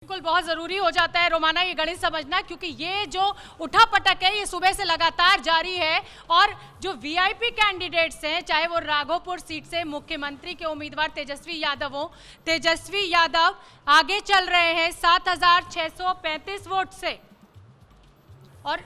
बिल्कुल बहुत ज़रूरी हो जाता है रोमाना ये गणित समझना, क्योंकि ये जो उठापटक है ये सुबह से लगातार जारी है। और जो वीआईपी कैंडिडेट्स हैं, चाहे वो राघोपुर सीट से मुख्यमंत्री के उम्मीदवार तेजस्वी यादव हो, तेजस्वी यादव आगे चल रहे हैं 7,635 वोट से। और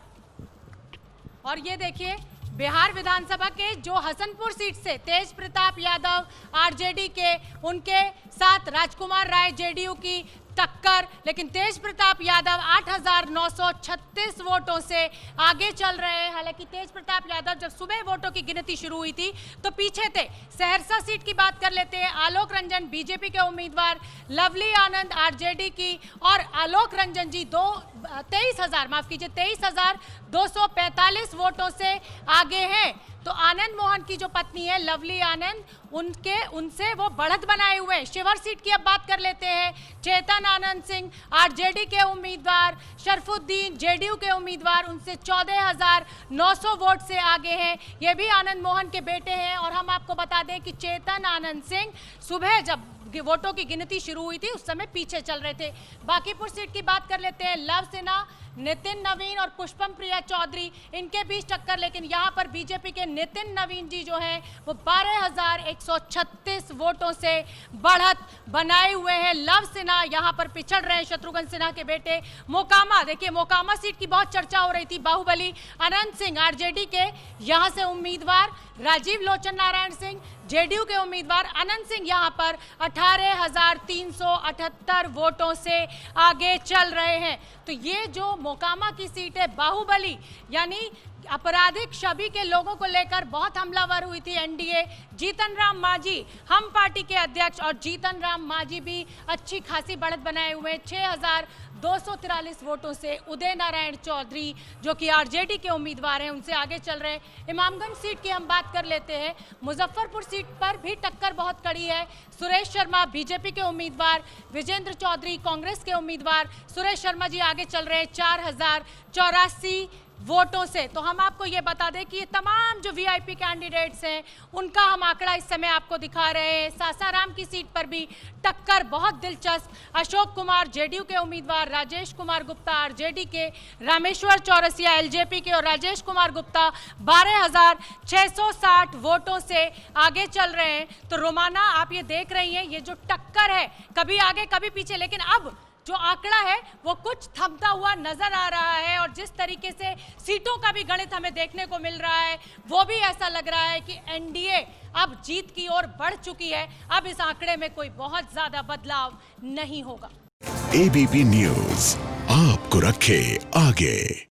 ये देखिए बिहार विधानसभा के जो हसनपुर सीट से तेज प्रताप यादव आरजेडी के, उनके साथ राजकुमार राय जेडीयू की टक्कर, लेकिन तेज प्रताप यादव 8,936 वोटों से आगे चल रहे हैं। हालांकि तेज प्रताप यादव जब सुबह वोटों की गिनती शुरू हुई थी तो पीछे थे। सहरसा सीट की बात कर लेते हैं। आलोक रंजन बीजेपी के उम्मीदवार, लवली आनंद आरजेडी की, और आलोक रंजन जी 23,245 वोटों से आगे हैं। तो आनंद मोहन की जो पत्नी है लवली आनंद, उनसे वो बढ़त बनाए हुए हैं। शिवहर सीट की अब बात कर लेते हैं। चेतन आनंद सिंह आरजेडी के उम्मीदवार, शरफुद्दीन जेडीयू के उम्मीदवार, उनसे 14,900 वोट से आगे हैं। ये भी आनंद मोहन के बेटे हैं। और हम आपको बता दें कि चेतन आनंद सिंह सुबह जब वोटों की गिनती शुरू हुई थी उस समय पीछे चल रहे थे। बांकीपुर सीट की बात कर लेते हैं। लव सिन्हा, नितिन नवीन और पुष्पम प्रिया चौधरी, इनके बीच टक्कर, लेकिन यहां पर बीजेपी के नितिन नवीन जी जो हैं वो 12,136 वोटों से बढ़त बनाए हुए हैं। लव सिन्हा यहां पर पिछड़ रहे हैं, शत्रुघ्न सिन्हा के बेटे। मोकामा, देखिए मोकामा सीट की बहुत चर्चा हो रही थी। बाहुबली अनंत सिंह आरजेडी के यहां से उम्मीदवार, राजीव लोचन नारायण सिंह जेडीयू के उम्मीदवार, अनंत सिंह यहां पर 18,378 वोटों से आगे चल रहे हैं। तो ये जो मोकामा की सीट है, बाहुबली यानी आपराधिक छवि के लोगों को लेकर बहुत हमलावर हुई थी एनडीए। जीतन राम मांझी हम पार्टी के अध्यक्ष, और जीतन राम मांझी भी अच्छी खासी बढ़त बनाए हुए 6,243 वोटों से। उदय नारायण चौधरी जो कि आरजेडी के उम्मीदवार हैं, उनसे आगे चल रहे हैं। इमामगंज सीट की हम बात कर लेते हैं। मुजफ्फरपुर सीट पर भी टक्कर बहुत कड़ी है। सुरेश शर्मा बीजेपी के उम्मीदवार, विजेंद्र चौधरी कांग्रेस के उम्मीदवार। सुरेश शर्मा जी आगे चल रहे हैं 4,084 वोटों से। तो हम आपको ये बता दें कि ये तमाम जो वीआईपी कैंडिडेट्स हैं उनका हम आंकड़ा इस समय आपको दिखा रहे हैं। सासाराम की सीट पर भी टक्कर बहुत दिलचस्प। अशोक कुमार जेडीयू के उम्मीदवार, राजेश कुमार गुप्ता आरजेडी के, रामेश्वर चौरसिया एलजेपी के और राजेश कुमार गुप्ता 12,660 वोटों से आगे चल रहे हैं। तो रोमाना आप ये देख रही हैं, ये जो टक्कर है कभी आगे कभी पीछे, लेकिन अब जो आंकड़ा है वो कुछ थमता हुआ नजर आ रहा है। और जिस तरीके से सीटों का भी गणित हमें देखने को मिल रहा है वो भी ऐसा लग रहा है कि एनडीए अब जीत की ओर बढ़ चुकी है। अब इस आंकड़े में कोई बहुत ज्यादा बदलाव नहीं होगा। एबीपी न्यूज आपको रखे आगे।